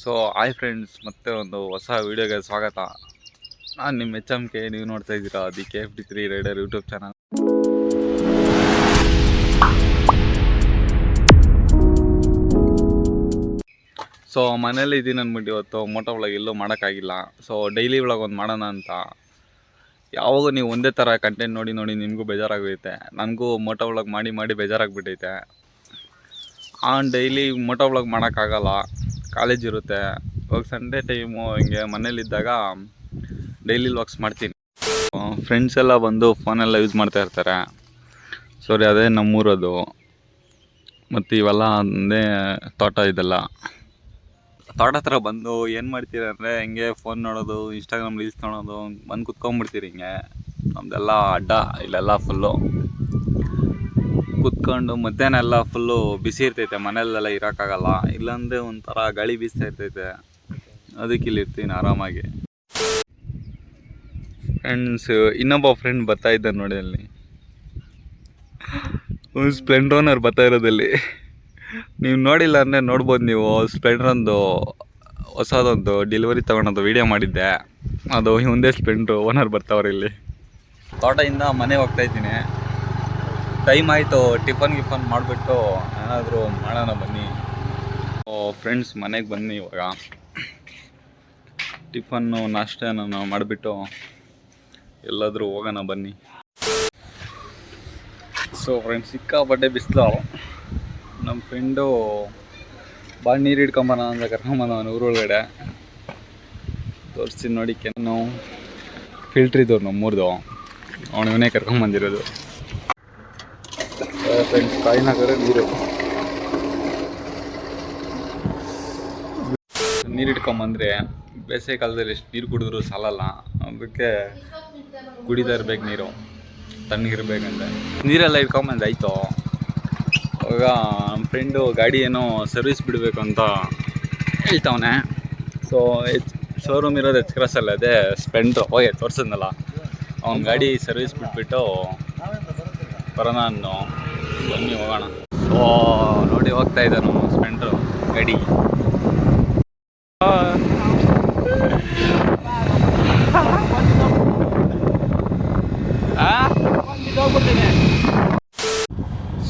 So hi friends, ಮತ್ತೆ ಒಂದು ಹೊಸ ವೀಡಿಯೋಗೆ ಸ್ವಾಗತ. ನಾನು ನಿಮ್ಮ HMK, ನೀವು ನೋಡ್ತಾ ಇದ್ದೀರಾ the KFD3 rider YouTube channel. So ಮನೇಲಿ ಇದ್ದೀನಿ ಅಂದ್ಬಿಟ್ಟು ಇವತ್ತು ಮೋಟೋ ವ್ಲಾಗ್ ಎಲ್ಲೂ ಮಾಡೋಕ್ಕಾಗಿಲ್ಲ. ಸೊ ಡೈಲಿ ವ್ಲಾಗ್ ಒಂದು ಮಾಡೋಣ ಅಂತ. ಯಾವಾಗ ನೀವು ಒಂದೇ ಥರ ಕಂಟೆಂಟ್ ನೋಡಿ ನಿಮಗೂ ಬೇಜಾರಾಗೈತೆ, ನನಗೂ ಮೋಟೋ ವ್ಲಾಗ್ ಮಾಡಿ ಬೇಜಾರಾಗ್ಬಿಟ್ಟೈತೆ. ಡೈಲಿ ಮೋಟೋ ವ್ಲಾಗ್ ಮಾಡೋಕ್ಕಾಗಲ್ಲ, ಕಾಲೇಜ್ ಇರುತ್ತೆ. ಇವಾಗ ಸಂಡೇ ಟೈಮು ಹಿಂಗೆ ಮನೇಲಿದ್ದಾಗ ಡೈಲಿ ವ್ಲಾಗ್ಸ್ ಮಾಡ್ತೀನಿ. ಫ್ರೆಂಡ್ಸ್ ಎಲ್ಲ ಬಂದು ಫೋನೆಲ್ಲ ಯೂಸ್ ಮಾಡ್ತಾ ಇರ್ತಾರೆ. ಸಾರಿ, ಅದೇ ನಮ್ಮೂರದು. ಮತ್ತು ಇವೆಲ್ಲ ಒಂದೇ ತೋಟ. ಇದೆಲ್ಲ ತೋಟ ಹತ್ರ ಬಂದು ಏನು ಮಾಡ್ತೀರ ಅಂದರೆ, ಹಿಂಗೆ ಫೋನ್ ನೋಡೋದು, ಇನ್ಸ್ಟಾಗ್ರಾಮ್ ರೀಲ್ಸ್ ನೋಡೋದು, ಬಂದು ಕುತ್ಕೊಂಡ್ಬಿಡ್ತೀರಿ. ಹಿಂಗೆ ನಮ್ಮದೆಲ್ಲ ಅಡ್ಡ ಇಲ್ಲೆಲ್ಲ ಫುಲ್ಲು ಕುತ್ಕೊಂಡು ಮಧ್ಯಾಹ್ನ ಎಲ್ಲ ಫುಲ್ಲು ಬಿಸಿ ಇರ್ತೈತೆ, ಮನೆಯಲ್ಲೆಲ್ಲ ಇರೋಕ್ಕಾಗಲ್ಲ. ಇಲ್ಲಾಂದರೆ ಒಂಥರ ಗಾಳಿ ಬೀಸ್ತಾ ಇರ್ತೈತೆ, ಅದಕ್ಕೆ ಇಲ್ಲಿ ಇರ್ತೀನಿ ಆರಾಮಾಗಿ. ಫ್ರೆಂಡ್ಸ್, ಇನ್ನೊಬ್ಬ ಫ್ರೆಂಡ್ ಬರ್ತಾ ಇದ್ದಾನೆ ನೋಡಿ, ಅಲ್ಲಿ ಒಂದು ಸ್ಪ್ಲೆಂಡರ್ ಓನರ್ ಬರ್ತಾ ಇರೋದಲ್ಲಿ. ನೀವು ನೋಡಿಲ್ಲ ಅಂದರೆ ನೋಡ್ಬೋದು. ನೀವು ಸ್ಪ್ಲೆಂಡ್ರೊಂದು ಹೊಸದೊಂದು ಡೆಲಿವರಿ ತೊಗೊಳೋದು ವೀಡಿಯೋ ಮಾಡಿದ್ದೆ, ಅದು ಒಂದೇ ಸ್ಪ್ಲೆಂಡ್ರು ಓನರ್ ಬರ್ತಾವ್ರೆ ಇಲ್ಲಿ. ತೋಟದಿಂದ ಮನೆಗೆ ಹೋಗ್ತಾಯಿದ್ದೀನಿ. ಟೈಮ್ ಆಯಿತು, ಟಿಫನ್ ಮಾಡಿಬಿಟ್ಟು ಏನಾದರೂ ಮಾಡೋಣ ಬನ್ನಿ. ಫ್ರೆಂಡ್ಸ್, ಮನೆಗೆ ಬನ್ನಿ. ಇವಾಗ ಟಿಫನ್ನು ನಾಷ್ಟನ ಮಾಡಿಬಿಟ್ಟು ಎಲ್ಲಾದರೂ ಹೋಗೋಣ ಬನ್ನಿ. ಸೊ ಫ್ರೆಂಡ್ಸ್, ಸಿಕ್ಕಾಪಟ್ಟೆ ಬಿಸಿಲು. ನಮ್ಮ ಫ್ರೆಂಡು ಭಾಳ ನೀರು ಹಿಡ್ಕೊಂಬನ ಅಂತ ಕರ್ಕೊಂಬಂದ ಅವನು ಊರೊಳಗಡೆ. ತೋರಿಸ್ತೀನಿ ನೋಡಿ, ಕೆನ್ನು ಫಿಲ್ಟ್ರ್ ಇದ್ದವ್ರು ನಮ್ಮೂರ್ದು, ಅವನೇ ಕರ್ಕೊಂಬಂದಿರೋದು. ಫ್ರೆಂಡ್ಸ್, ಕಾಯಿನಾಗರೆ ನೀರು ಇಟ್ಕೊಂಬಂದರೆ ಬೇಸಿಗೆ ಕಾಲದಲ್ಲಿ ಎಷ್ಟು ನೀರು ಕುಡಿದ್ರು ಸಾಲಲ್ಲ. ಅದಕ್ಕೆ ಕುಡಿತಾ ಇರ್ಬೇಕು, ನೀರು ತಣ್ಣಗಿರ್ಬೇಕಂದ್ರೆ. ನೀರೆಲ್ಲ ಇಟ್ಕೊಂಬಂದು ಆಯಿತು. ಇವಾಗ ನಮ್ಮ ಫ್ರೆಂಡು ಗಾಡಿ ಏನೋ ಸರ್ವಿಸ್ ಬಿಡಬೇಕು ಅಂತ ಹೇಳ್ತವನೆ. ಸೊ ಶೋರೂಮ್ ಇರೋದು H ಕ್ರಾಸಲ್ಲಿ, ಅದೇ ಸ್ಪ್ಲೆಂಡ್ರು ಹೋಗಿ ತೋರಿಸಿದ್ನಲ್ಲ, ಅವ್ನ ಗಾಡಿ ಸರ್ವಿಸ್ ಬಿಟ್ಬಿಟ್ಟು ಬರೋಣ ಅನ್ನೋ. ಬನ್ನಿ ಹೋಗೋಣ. ಸೊ ನೋಡಿ, ಹೋಗ್ತಾ ಇದ್ದಾನು ಸ್ಪ್ಲೆಂಡ್ರು ಗಾಡಿ.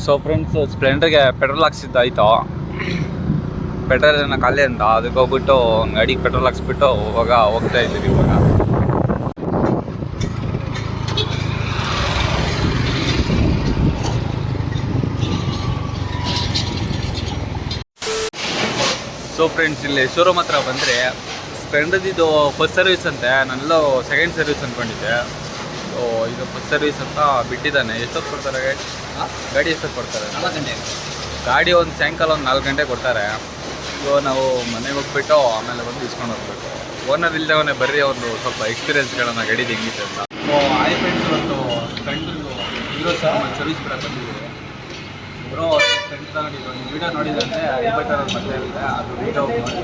ಸೊ ಫ್ರೆಂಡ್ಸ್, ಸ್ಪ್ಲೆಂಡರ್ಗೆ ಪೆಟ್ರೋಲ್ ಹಾಕ್ಸಿದ್ದಾಯ್ತು. ಪೆಟ್ರೋಲ್ ಏನೋ ಖಾಲಿ ಅಂತ, ಅದಕ್ಕೆ ಹೋಗ್ಬಿಟ್ಟು ಗಾಡಿಗೆ ಪೆಟ್ರೋಲ್ ಹಾಕ್ಸ್ಬಿಟ್ಟು ಹೋಗ್ತಾ ಇದ್ದೀವಿ ಇವಾಗ. ಸೊ ಫ್ರೆಂಡ್ಸ್, ಇಲ್ಲಿ ಶೋರೂಮ್ ಹತ್ರ ಬಂದರೆ ಸ್ಪ್ಲೆಂಡರ್ದಿದ್ದು ಫಸ್ಟ್ ಸರ್ವಿಸ್ ಅಂತೆ. ನಾನೆಲ್ಲೋ ಸೆಕೆಂಡ್ ಸರ್ವಿಸ್ ಅಂದ್ಕೊಂಡಿದ್ದೆ. ಸೊ ಇದು ಫಸ್ಟ್ ಸರ್ವಿಸ್ ಅಂತ ಬಿಟ್ಟಿದ್ದಾನೆ. ಎಷ್ಟೊತ್ತು ಕೊಡ್ತಾರೆ ಗಾಡಿ? ಎಷ್ಟೊತ್ತು ಕೊಡ್ತಾರೆ? 4 ಗಂಟೆ ಗಾಡಿ. ಒಂದು ಸಾಯಂಕಾಲ ಒಂದು 4 ಗಂಟೆ ಕೊಡ್ತಾರೆ. ಸೊ ನಾವು ಮನೆಗೆ ಹೋಗ್ಬಿಟ್ಟು ಆಮೇಲೆ ಬಂದು ಇಸ್ಕೊಂಡು ಹೋಗ್ಬೇಕು. ಓನರ್ ಇಲ್ಲದೆ ಬರ್ರಿ, ಒಂದು ಸ್ವಲ್ಪ ಎಕ್ಸ್ಪೀರಿಯನ್ಸ್ ಕೇಳೋಣ ಗಾಡಿದು ಹೆಂಗಿದೆ ಅಂತ. ಸೊ ಹಾಯ್ ಫ್ರೆಂಡ್ಸ್, ಇವತ್ತು ಸ್ಪ್ಲೆಂಡರ್ದು ಇರೋ ಸರ್ವಿಸ್ ಕೂಡ ಬಂದಿದೆ. ಬ್ರೋ, ಫ್ರೆಂಡ್ ತಗೊಂಡಿದ್ದು ನೀವು ವೀಡಿಯೋ ನೋಡಿದಂತೆ ಬೆಟರ್ ಮತ್ತೆ ಇರುತ್ತೆ, ಅದು ವೀಡಿಯೋ ನೋಡಿ.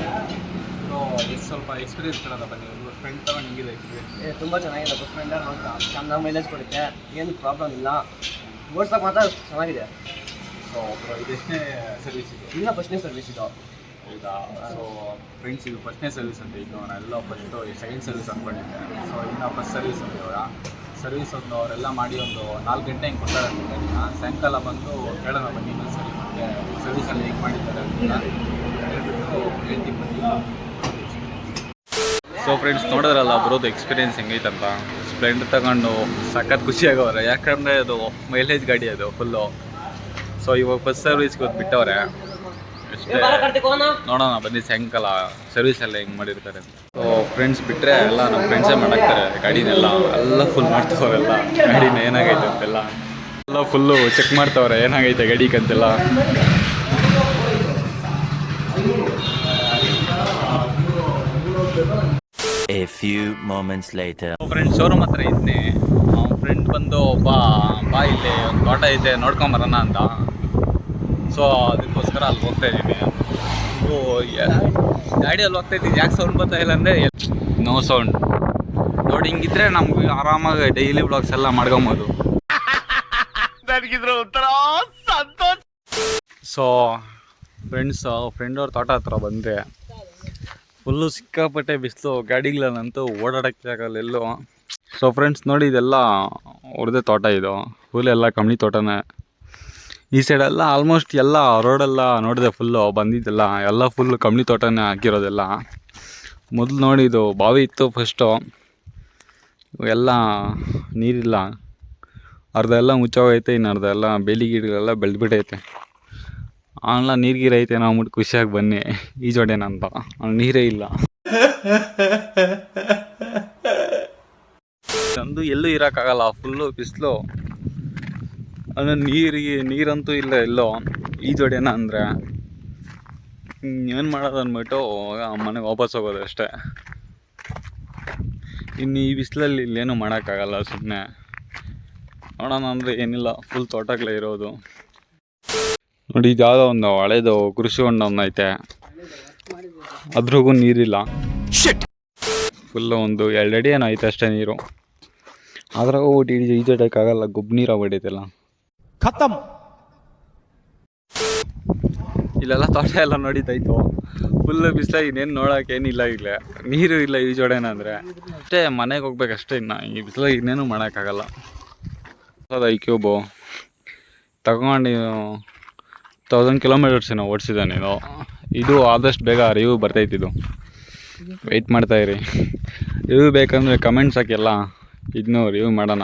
ಸೊ ಎಷ್ಟು ಸ್ವಲ್ಪ ಎಕ್ಸ್ಪೀರಿಯನ್ಸ್ ಕೇಳೋದ ಬನ್ನಿ. ಫ್ರೆಂಡ್ ತಗೊಂಡು ಹಿಂಗಿದೆ ಎಕ್ಸ್ಪೀರಿಯನ್ಸ್? ತುಂಬ ಚೆನ್ನಾಗಿದೆ. ಬಸ್ ಫ್ರೆಂಡರ್ ನೋಡ್ತಾ ಚೆನ್ನಾಗಿ ಮೈಲೇಜ್ ಕೊಡುತ್ತೆ, ಏನು ಪ್ರಾಬ್ಲಮ್ ಇಲ್ಲ. ಓಡ್ಸೋಕೆ ಮಾತ್ರ ಚೆನ್ನಾಗಿದೆ. ಸೊ ಇದು ಎಷ್ಟನೇ ಸರ್ವಿಸ್ ಇದು? ಇಲ್ಲ, ಫಸ್ಟ್ನೇ ಸರ್ವಿಸ್ ಇದು. ಹೌದಾ? ಸೊ ಫ್ರೆಂಡ್ಸ್, ಇದು ಫಸ್ಟ್ನೇ ಸರ್ವಿಸ್ ಅಂತ. ಇನ್ನು ನಾನೆಲ್ಲ ಫಸ್ಟು ಸೆಕೆಂಡ್ ಸರ್ವಿಸ್ ಅಂದ್ಕೊಂಡಿದ್ದೆ. ಸೊ ಇನ್ನು ಫಸ್ಟ್ ಸರ್ವಿಸ್ ಅಂತ. ಇವಾಗ ಸರ್ವಿಸ್ ಒಂದು ಅವರೆಲ್ಲ ಮಾಡಿ ಒಂದು 4 ಗಂಟೆ ಹಿಂಗೆ ಕೊಡ್ತಾರೆ ಅಂತ ಗಾಡಿನ. ಸಾಯಂಕಾಲ ಬಂದು ಕೇಳೋಣ ಬನ್ನಿ ಇನ್ನೊಂದ್ಸರಿ, ಮತ್ತು ಸರ್ವಿಸಲ್ಲಿ ಹೇಗೆ ಮಾಡಿದ್ದಾರೆ ಅಂತ ಹೇಳ್ಬಿಟ್ಟು ಹೇಳ್ತೀನಿ ಬನ್ನಿ. ಸೊ ಫ್ರೆಂಡ್ಸ್, ನೋಡಿದ್ರಲ್ಲ ಬರೋದು ಎಕ್ಸ್ಪೀರಿಯೆನ್ಸ್ ಹೆಂಗೈತಂತ. ಸ್ಪ್ಲೆಂಡರ್ ತಗೊಂಡು ಸಖತ್ ಖುಷಿಯಾಗವ್ರೆ, ಯಾಕಂದರೆ ಅದು ಮೈಲೇಜ್ ಗಾಡಿ ಅದು ಫುಲ್ಲು. ಸೊ ಇವಾಗ ಫಸ್ಟ್ ಸರ್ವಿಸ್ಗೆ ಹೋಗಿ ಬಿಟ್ಟವ್ರೆ ಅಷ್ಟೇ. ನೋಡೋಣ ಬನ್ನಿ ಸಾಯಂಕಾಲ ಸರ್ವಿಸೆಲ್ಲ ಹೆಂಗೆ ಮಾಡಿರ್ತಾರೆ ಅಂತ. ಸೊ ಫ್ರೆಂಡ್ಸ್ ಬಿಟ್ಟರೆ ಎಲ್ಲ ನಮ್ಮ ಫ್ರೆಂಡ್ಸೇ ಮಾಡಾಕ್ತಾರೆ ಗಾಡಿನೆಲ್ಲ. ಎಲ್ಲ ಫುಲ್ ಮಾಡ್ತವ್ರೆಲ್ಲ ಗಾಡಿನ ಏನಾಗೈತೆ ಅಂತೆಲ್ಲ. ಎಲ್ಲ ಫುಲ್ಲು ಚೆಕ್ ಮಾಡ್ತವ್ರೆ ಏನಾಗೈತೆ ಗಾಡಿಗಂತೆಲ್ಲ. A few moments later. Friend showroom ಹತ್ರ ಇದ್ನಿ. ಫ್ರೆಂಡ್ ಬಂದು ಬಾ ಇಲ್ಲಿ ಒಂದು ತೋಟ ಐತೆ ನೋಡ್ಕೊಂಬರೋಣ ಅಂತ. ಸೊ ಅದಕ್ಕೋಸ್ಕರ ಅಲ್ಲಿ ಹೋಗ್ತಾ ಇದ್ದೀನಿ. ಗಾಡಿಯಲ್ಲಿ ಹೋಗ್ತಾ ಇದ್ದೀನಿ. ಯಾಕೆ ಸೌಂಡ್ ಬರ್ತಾ ಇಲ್ಲ ಅಂದರೆ, ನೋ ಸೌಂಡ್. ನೋಡಿ, ಹಿಂಗಿದ್ರೆ ನಮ್ಗೆ ಆರಾಮಾಗಿ ಡೈಲಿ ವ್ಲಾಗ್ಸ್ ಎಲ್ಲ ಮಾಡ್ಕೊಬೋದು. ಸೊ ಫ್ರೆಂಡ್ಸ್, ಫ್ರೆಂಡ್ ಅವ್ರ ತೋಟ ಹತ್ರ ಬಂದರೆ ಫುಲ್ಲು ಸಿಕ್ಕಾಪಟ್ಟೆ ಬಿಸಿಲು, ಗಾಡಿಗಳಲ್ಲಂತೂ ಓಡಾಡೋಕ್ಕೆ ಆಗಲ್ಲ ಎಲ್ಲೂ. ಸೊ ಫ್ರೆಂಡ್ಸ್ ನೋಡಿ, ಇದೆಲ್ಲ ಅವ್ರದ್ದೇ ತೋಟ, ಇದು ಫುಲ್ ಎಲ್ಲ ಕಂಪ್ನಿ ತೋಟನೇ. ಈ ಸೈಡೆಲ್ಲ ಆಲ್ಮೋಸ್ಟ್ ಎಲ್ಲ ರೋಡೆಲ್ಲ ನೋಡಿದೆ ಫುಲ್ಲು ಬಂದಿದ್ದೆಲ್ಲ ಎಲ್ಲ ಫುಲ್ ಕಂಪ್ನಿ ತೋಟನೇ ಹಾಕಿರೋದೆಲ್ಲ. ಮೊದಲು ನೋಡಿ ಇದು ಬಾವಿ ಇತ್ತು ಫಸ್ಟು, ಎಲ್ಲ ನೀರಿಲ್ಲ, ಅರ್ಧ ಎಲ್ಲ ಮುಚ್ಚೋಗೈತೆ, ಇನ್ನು ಅರ್ಧ ಎಲ್ಲ ಬೇಲಿ ಗಿಡಗಳೆಲ್ಲ ಬೆಳೆದ್ಬಿಟ್ಟೈತೆ. ಅವನ್ನೆಲ್ಲ ನೀರು ಐತೆ ನಾವು ಅಂದ್ಬಿಟ್ಟು ಖುಷಿಯಾಗಿ ಬನ್ನಿ ಈಜೋಡೇನಂತ, ನೀರೇ ಇಲ್ಲ. ಒಂದು ಎಲ್ಲೂ ಇರೋಕ್ಕಾಗಲ್ಲ, ಫುಲ್ಲು ಬಿಸಿಲು. ಅಂದರೆ ನೀರಂತೂ ಇಲ್ಲ ಎಲ್ಲೋ ಈಜೋಡೇನ ಅಂದರೆ. ಏನು ಮಾಡೋದು ಅಂದ್ಬಿಟ್ಟು ಮನೆಗೆ ವಾಪಸ್ ಹೋಗೋದು ಅಷ್ಟೇ. ಇನ್ನು ಈ ಬಿಸಿಲಲ್ಲಿ ಇಲ್ಲೇನು ಮಾಡೋಕ್ಕಾಗಲ್ಲ, ಸುಮ್ಮನೆ ನೋಡೋಣ ಅಂದರೆ ಏನಿಲ್ಲ, ಫುಲ್ ತೋಟಗಳೇ ಇರೋದು. ನೋಡಿ, ಇದು ಯಾವುದೋ ಒಂದು ಹಳೇದು ಕೃಷಿ ಹೊಂಡ ಐತೆ, ಅದ್ರಿಗೂ ನೀರಿಲ್ಲ. ಫುಲ್ಲು ಒಂದು 2 ಅಡಿ ಏನೋ ಐತೆ ಅಷ್ಟೇ ನೀರು. ಅದ್ರಾಗ ಹೋಗ್ಬಿಟ್ಟು ಈಜಾಡೋಕ್ಕಾಗಲ್ಲ, ಗೊಬ್ಬ ನೀರು ಆಗ್ಬಿಟ್ಟೈತೆಲ್ಲ. ಖತಮ್. ಇಲ್ಲೆಲ್ಲ ತೋಟ ಎಲ್ಲ ನೋಡಿದ್ದಾಯ್ತು, ಫುಲ್ಲು ಬಿಸಿಲಾಗಿ ಇನ್ನೇನು ನೋಡೋಕೆ ಏನಿಲ್ಲ, ಇಲ್ಲ ನೀರು ಇಲ್ಲ ಈಜೋಡೇನ ಅಂದರೆ. ಅಷ್ಟೇ ಮನೆಗೆ ಹೋಗ್ಬೇಕಷ್ಟೇ, ಇನ್ನು ಈ ಬಿಸಿಲಾಗಿ ಇನ್ನೇನು ಮಾಡೋಕ್ಕಾಗಲ್ಲ. ಅದು ಐಕ್ಯೂಬು ತಗೊಂಡು 1000 ಕಿಲೋಮೀಟರ್ಸ್ ಏನೋ ಓಡಿಸಿದೆ ನೀನು. ಇದು ಆದಷ್ಟು ಬೇಗ ರಿವ್ಯೂ ಬರ್ತೈತಿದು, ವೆಯ್ಟ್ ಮಾಡ್ತಾಯಿರಿ. ರಿವ್ಯೂ ಬೇಕಂದರೆ ಕಮೆಂಟ್ಸ್ ಹಾಕಿಲ್ಲ, ಇದನ್ನು ರಿವ್ಯೂ ಮಾಡೋಣ.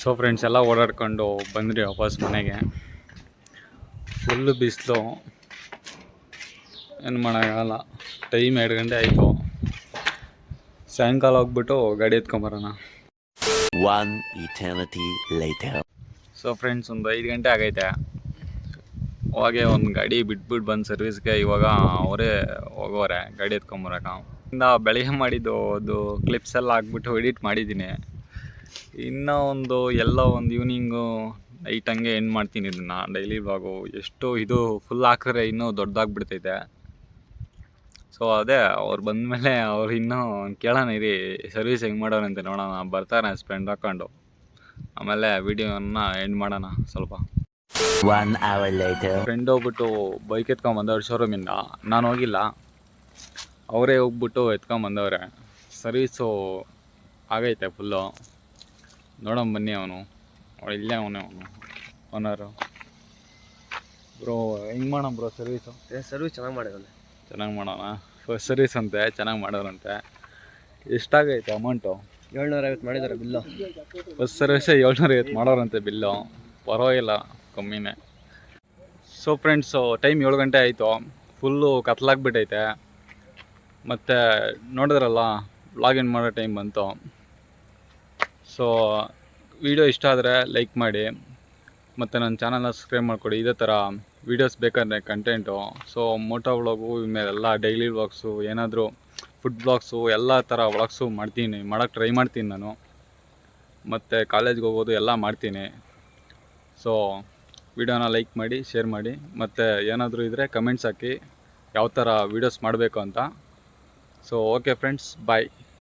ಸೊ ಫ್ರೆಂಡ್ಸ್, ಎಲ್ಲ ಓಡಾಡ್ಕೊಂಡು ಬಂದ್ರಿ ವಾಪಸ್ ಮನೆಗೆ. ಫುಲ್ಲು ಬಿಸಿಲು, ಏನು ಮಾಡೋಕ್ಕಾಗಲ್ಲ. ಟೈಮ್ 2 ಗಂಟೆ ಆಯಿತು. ಸಾಯಂಕಾಲ ಹೋಗ್ಬಿಟ್ಟು ಗಾಡಿ ಎತ್ಕೊಂಬರೋಣ. One eternity later. So friends, ಒಂದು 5 ಗಂಟೆ ಆಗೈತೆ. ಅವಾಗೆ ಒಂದು ಗಾಡಿ ಬಿಟ್ಬಿಟ್ಟು ಬಂದು ಸರ್ವಿಸ್ಗೆ. ಇವಾಗ ಅವರೇ ಹೋಗೋರೆ ಗಾಡಿ ಎತ್ಕೊಂಬರಕ್ಕೆ. ಇಂದ ಬೆಳಗ್ಗೆ ಮಾಡಿದ್ದು ಅದು ಕ್ಲಿಪ್ಸ್ ಎಲ್ಲ ಹಾಕ್ಬಿಟ್ಟು ಎಡಿಟ್ ಮಾಡಿದ್ದೀನಿ. ಇನ್ನೂ ಒಂದು ಈವ್ನಿಂಗು ನೈಟ್ ಹಂಗೆ ಎಂಡ್ ಮಾಡ್ತೀನಿ ಇದನ್ನು, ಡೈಲಿ ವ್ಲಾಗು. ಎಷ್ಟು ಇದು ಫುಲ್ ಹಾಕಿದ್ರೆ ಇನ್ನೂ ದೊಡ್ಡದಾಗ್ಬಿಡ್ತೈತೆ. ಸೊ ಅದೇ ಅವ್ರು ಬಂದಮೇಲೆ ಅವ್ರು ಇನ್ನೂ ಕೇಳೋಣ ಇರಿ, ಸರ್ವಿಸ್ ಹೆಂಗೆ ಮಾಡೋರಂತೆ ನೋಡೋಣ. ಬರ್ತಾರೆ ಸ್ಪೆಂಡ್ ಹಾಕ್ಕೊಂಡು, ಆಮೇಲೆ ವಿಡಿಯೋನ ಎಂಡ್ ಮಾಡೋಣ ಸ್ವಲ್ಪ. 1 hour later. ಫ್ರೆಂಡ್ ಹೋಗ್ಬಿಟ್ಟು ಬೈಕ್ ಎತ್ಕೊಂಬಂದವ್ರು ಶೋರೂಮಿಂದ, ನಾನು ಹೋಗಿಲ್ಲ, ಅವರೇ ಹೋಗ್ಬಿಟ್ಟು ಎತ್ಕೊಂಬಂದವ್ರೆ. ಸರ್ವೀಸು ಆಗೈತೆ ಫುಲ್ಲು. ನೋಡೋಣ ಬನ್ನಿ. ಅವನು ಇಲ್ಲೇ ಅವನು ಓನರು. ಬ್ರೋ ಹೆಂಗೆ ಮಾಡೋಣ ಬ್ರೋ ಸರ್ವೀಸು? ಸರ್ವಿಸ್ ಚೆನ್ನಾಗಿ ಮಾಡಿದ್ದಾನೆ. ಚೆನ್ನಾಗಿ ಮಾಡೋಣ. ಫಸ್ಟ್ ಸರ್ವಿಸ್ ಅಂತೆ, ಚೆನ್ನಾಗಿ ಮಾಡೋರಂತೆ. ಎಷ್ಟಾಗೈತೆ ಅಮೌಂಟು? 750 ಮಾಡಿದ್ದಾರೆ ಬಿಲ್ಲು. First ಸರ್ವಿಸೇ 750 ಮಾಡೋರಂತೆ bill. ಪರವಾಗಿಲ್ಲ, ಕಮ್ಮಿನೇ. ಸೊ ಫ್ರೆಂಡ್ಸು, ಟೈಮ್ 7 ಗಂಟೆ ಆಯಿತು. ಫುಲ್ಲು ಕತ್ಲಾಗ್ಬಿಟ್ಟೈತೆ. ಮತ್ತು ನೋಡಿದ್ರಲ್ಲ, ವ್ಲಾಗಿನ್ ಮಾಡೋ ಟೈಮ್ ಬಂತು. ಸೊ ವಿಡಿಯೋ ಇಷ್ಟ ಆದರೆ ಲೈಕ್ ಮಾಡಿ, ಮತ್ತು ನನ್ನ ಚಾನಲ್ನ ಸಬ್ಸ್ಕ್ರೈಬ್ ಮಾಡಿಕೊಡಿ. ಇದೇ ಥರ ವೀಡಿಯೋಸ್ ಬೇಕಾದ್ರೆ ಕಂಟೆಂಟು. ಸೊ ಮೋಟೋ ವ್ಲಾಗು, ಇನ್ಮೇಲೆಲ್ಲ ಡೈಲಿ ವ್ಲಾಗ್ಸು, ಏನಾದರೂ ಫುಡ್ ವ್ಲಾಗ್ಸು, ಎಲ್ಲ ಥರ ವ್ಲಾಗ್ಸು ಮಾಡೋಕ್ಕೆ ಟ್ರೈ ಮಾಡ್ತೀನಿ ನಾನು. ಮತ್ತು ಕಾಲೇಜ್ಗೆ ಹೋಗೋದು ಎಲ್ಲ ಮಾಡ್ತೀನಿ. ಸೊ ವಿಡಿಯೋನ ಲೈಕ್ ಮಾಡಿ, ಶೇರ್ ಮಾಡಿ, ಮತ್ತು ಏನಾದರೂ ಇದ್ದರೆ ಕಮೆಂಟ್ಸ್ ಹಾಕಿ ಯಾವ ಥರ ವೀಡಿಯೋಸ್ ಮಾಡಬೇಕು ಅಂತ. ಸೊ ಓಕೆ ಫ್ರೆಂಡ್ಸ್, ಬಾಯ್.